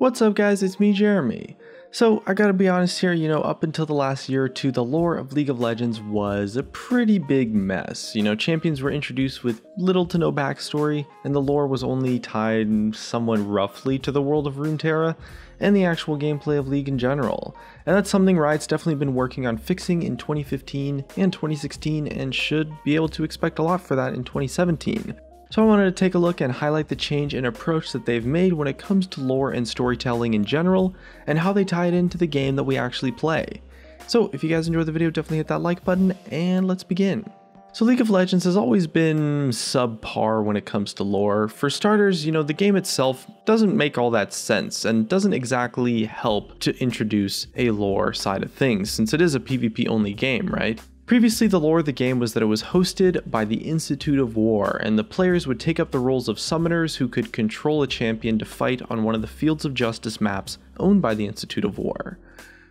What's up guys, it's me Jeremy. So I gotta be honest here, up until the last year or two, the lore of League of Legends was a pretty big mess. Champions were introduced with little to no backstory, and the lore was only tied somewhat roughly to the world of Runeterra and the actual gameplay of League in general. And that's something Riot's definitely been working on fixing in 2015 and 2016 and should be able to expect a lot for that in 2017. So I wanted to take a look and highlight the change in approach that they've made when it comes to lore and storytelling in general, and how they tie it into the game that we actually play. So if you guys enjoyed the video, definitely hit that like button, and let's begin. So League of Legends has always been subpar when it comes to lore. For starters, the game itself doesn't make all that sense, and doesn't exactly help to introduce a lore side of things, since it is a PvP only game, right? Previously, the lore of the game was that it was hosted by the Institute of War, and the players would take up the roles of summoners who could control a champion to fight on one of the Fields of Justice maps owned by the Institute of War.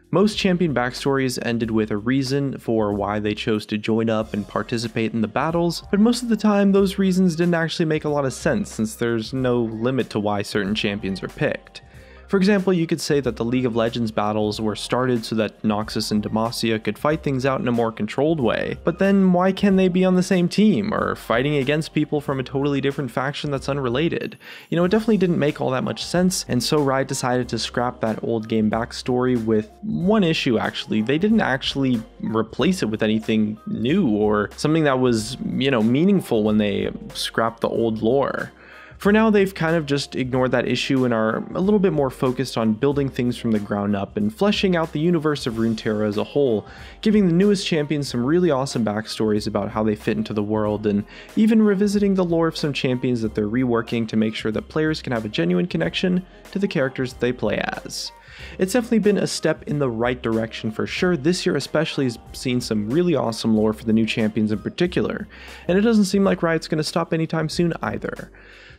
Most champion backstories ended with a reason for why they chose to join up and participate in the battles, but most of the time those reasons didn't actually make a lot of sense, since there's no limit to why certain champions are picked. For example, you could say that the League of Legends battles were started so that Noxus and Demacia could fight things out in a more controlled way, but then why can they be on the same team, or fighting against people from a totally different faction that's unrelated? It definitely didn't make all that much sense, and so Riot decided to scrap that old game backstory with one issue actually. They didn't actually replace it with anything new, or something that was, meaningful when they scrapped the old lore. For now, they've kind of just ignored that issue and are a little bit more focused on building things from the ground up and fleshing out the universe of Runeterra as a whole, giving the newest champions some really awesome backstories about how they fit into the world, and even revisiting the lore of some champions that they're reworking to make sure that players can have a genuine connection to the characters they play as. It's definitely been a step in the right direction for sure. This year especially has seen some really awesome lore for the new champions in particular, and it doesn't seem like Riot's going to stop anytime soon either.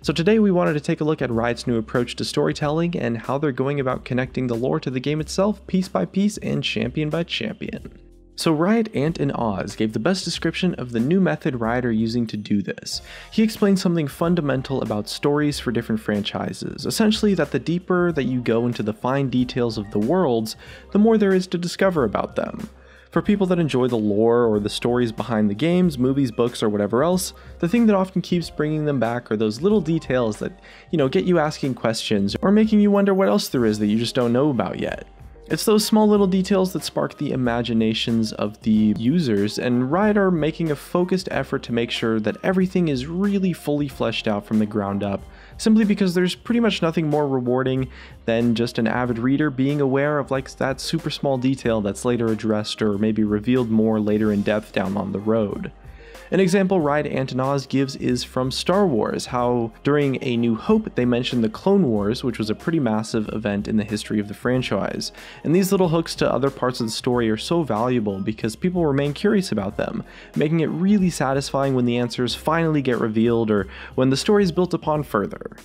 So today we wanted to take a look at Riot's new approach to storytelling and how they're going about connecting the lore to the game itself piece by piece and champion by champion. So Riot Ant and Oz gave the best description of the new method Riot are using to do this. He explained something fundamental about stories for different franchises, essentially that the deeper that you go into the fine details of the worlds, the more there is to discover about them. For people that enjoy the lore or the stories behind the games, movies, books, or whatever else, the thing that often keeps bringing them back are those little details that, get you asking questions or making you wonder what else there is that you just don't know about yet. It's those small little details that spark the imaginations of the users, and Riot are making a focused effort to make sure that everything is really fully fleshed out from the ground up, simply because there's pretty much nothing more rewarding than just an avid reader being aware of that super small detail that's later addressed or maybe revealed more later in depth down on the road. An example Riot Ant and Oz gives is from Star Wars, how during A New Hope they mentioned the Clone Wars, which was a pretty massive event in the history of the franchise. And these little hooks to other parts of the story are so valuable because people remain curious about them, making it really satisfying when the answers finally get revealed or when the story is built upon further.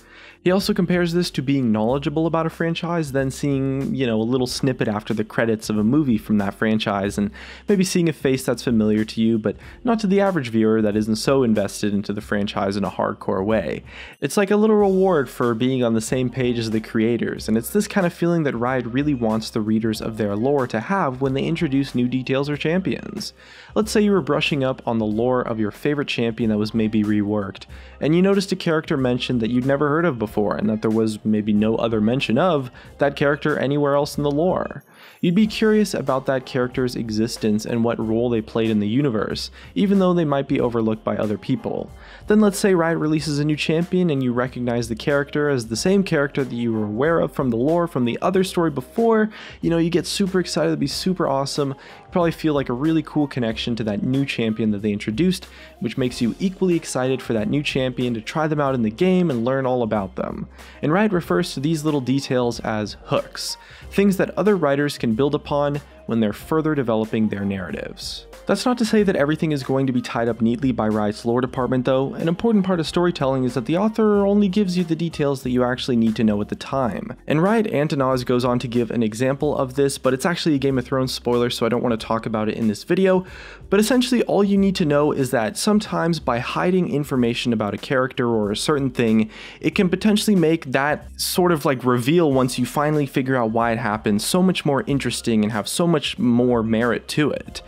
He also compares this to being knowledgeable about a franchise, then seeing, a little snippet after the credits of a movie from that franchise, and maybe seeing a face that's familiar to you, but not to the average viewer that isn't so invested into the franchise in a hardcore way. It's like a little reward for being on the same page as the creators, and it's this kind of feeling that Riot really wants the readers of their lore to have when they introduce new details or champions. Let's say you were brushing up on the lore of your favorite champion that was maybe reworked, and you noticed a character mentioned that you'd never heard of before, and that there was maybe no other mention of that character anywhere else in the lore. You'd be curious about that character's existence and what role they played in the universe, even though they might be overlooked by other people. Then let's say Riot releases a new champion and you recognize the character as the same character that you were aware of from the lore from the other story before. You get super excited, it'd be super awesome. You probably feel like a really cool connection to that new champion that they introduced, which makes you equally excited for that new champion to try them out in the game and learn all about them. And Riot refers to these little details as hooks, things that other writers can build upon when they're further developing their narratives. That's not to say that everything is going to be tied up neatly by Riot's lore department though. An important part of storytelling is that the author only gives you the details that you actually need to know at the time. And Riot Antonoz goes on to give an example of this, but it's actually a Game of Thrones spoiler, so I don't want to talk about it in this video. But essentially all you need to know is that sometimes by hiding information about a character or a certain thing, it can potentially make that sort of like reveal once you finally figure out why it happened so much more interesting and have so much more merit to it.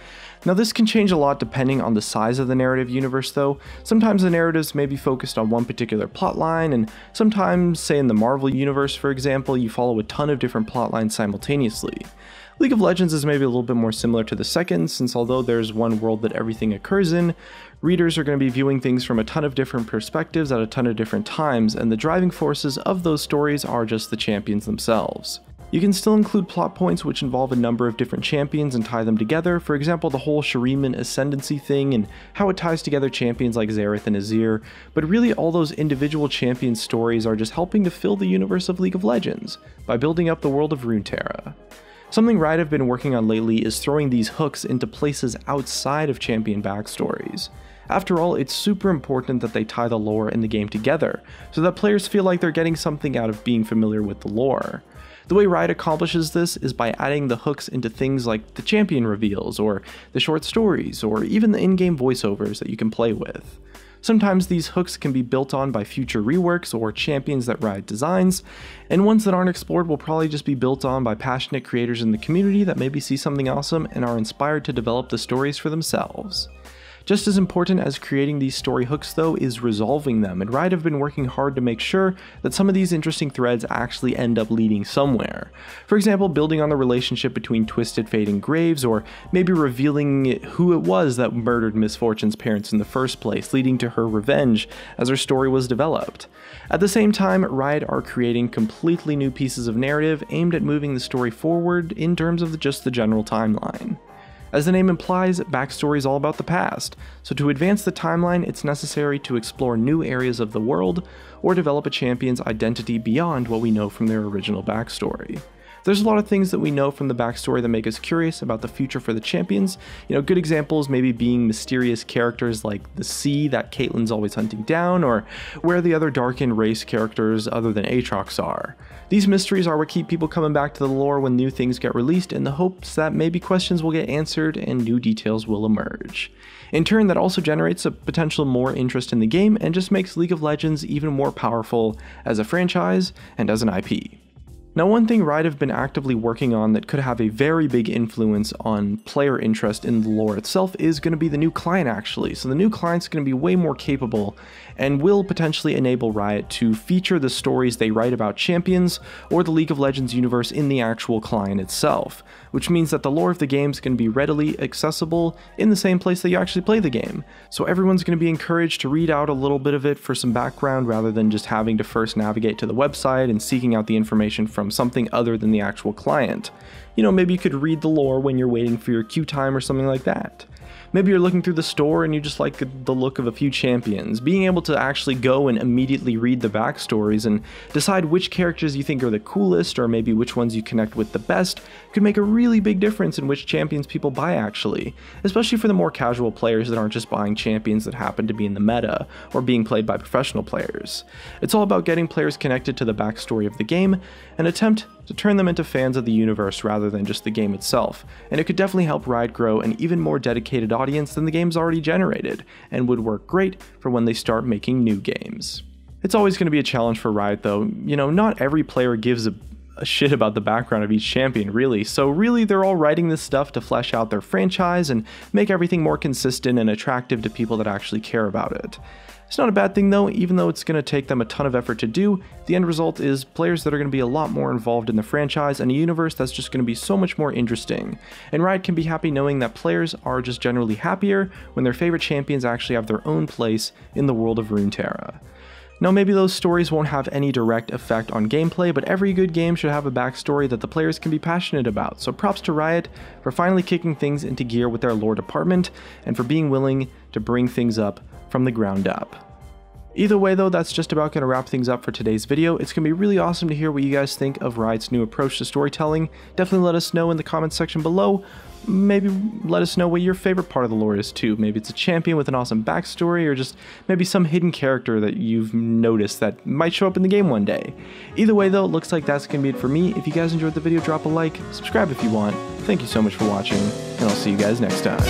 Now this can change a lot depending on the size of the narrative universe though. Sometimes the narratives may be focused on one particular plotline, and sometimes, say in the Marvel universe for example, you follow a ton of different plotlines simultaneously. League of Legends is maybe a little bit more similar to the second, since although there's one world that everything occurs in, readers are going to be viewing things from a ton of different perspectives at a ton of different times, and the driving forces of those stories are just the champions themselves. You can still include plot points which involve a number of different champions and tie them together, for example the whole Shuriman ascendancy thing and how it ties together champions like Xerath and Azir, but really all those individual champion stories are just helping to fill the universe of League of Legends by building up the world of Runeterra. Something Riot have been working on lately is throwing these hooks into places outside of champion backstories. After all, it's super important that they tie the lore in the game together, so that players feel like they're getting something out of being familiar with the lore. The way Riot accomplishes this is by adding the hooks into things like the champion reveals, or the short stories, or even the in-game voiceovers that you can play with. Sometimes these hooks can be built on by future reworks or champions that Riot designs, and ones that aren't explored will probably just be built on by passionate creators in the community that maybe see something awesome and are inspired to develop the stories for themselves. Just as important as creating these story hooks though is resolving them, and Riot have been working hard to make sure that some of these interesting threads actually end up leading somewhere. For example, building on the relationship between Twisted Fate and Graves, or maybe revealing who it was that murdered Miss Fortune's parents in the first place, leading to her revenge as her story was developed. At the same time, Riot are creating completely new pieces of narrative aimed at moving the story forward in terms of just the general timeline. As the name implies, backstory is all about the past, so to advance the timeline it's necessary to explore new areas of the world or develop a champion's identity beyond what we know from their original backstory. There's a lot of things that we know from the backstory that make us curious about the future for the champions. Good examples maybe being mysterious characters like the sea that Caitlyn's always hunting down, or where the other Darkened race characters other than Aatrox are. These mysteries are what keep people coming back to the lore when new things get released, in the hopes that maybe questions will get answered and new details will emerge. In turn, that also generates a potential more interest in the game and just makes League of Legends even more powerful as a franchise and as an IP. Now, one thing Riot have been actively working on that could have a very big influence on player interest in the lore itself is going to be the new client actually. So the new client's going to be way more capable and will potentially enable Riot to feature the stories they write about champions or the League of Legends universe in the actual client itself, which means that the lore of the game is going to be readily accessible in the same place that you actually play the game. So everyone's going to be encouraged to read out a little bit of it for some background rather than just having to first navigate to the website and seeking out the information from something other than the actual client. Maybe you could read the lore when you're waiting for your queue time or something like that. Maybe you're looking through the store and you just like the look of a few champions. Being able to actually go and immediately read the backstories and decide which characters you think are the coolest, or maybe which ones you connect with the best, could make a really big difference in which champions people buy actually, especially for the more casual players that aren't just buying champions that happen to be in the meta or being played by professional players. It's all about getting players connected to the backstory of the game and attempt to turn them into fans of the universe rather than just the game itself, and it could definitely help Riot grow an even more dedicated audience than the game's already generated, and would work great for when they start making new games. It's always going to be a challenge for Riot though. Not every player gives a shit about the background of each champion really, so really they're all writing this stuff to flesh out their franchise and make everything more consistent and attractive to people that actually care about it. It's not a bad thing though, even though it's going to take them a ton of effort to do. The end result is players that are going to be a lot more involved in the franchise and a universe that's just going to be so much more interesting. And Riot can be happy knowing that players are just generally happier when their favorite champions actually have their own place in the world of Runeterra. Now maybe those stories won't have any direct effect on gameplay, but every good game should have a backstory that the players can be passionate about, so props to Riot for finally kicking things into gear with their lore department, and for being willing to bring things up from the ground up. Either way though, that's just about going to wrap things up for today's video. It's going to be really awesome to hear what you guys think of Riot's new approach to storytelling. Definitely let us know in the comments section below. Maybe let us know what your favorite part of the lore is too. Maybe it's a champion with an awesome backstory, or just maybe some hidden character that you've noticed that might show up in the game one day. Either way though, it looks like that's going to be it for me. If you guys enjoyed the video, drop a like, subscribe if you want. Thank you so much for watching, and I'll see you guys next time.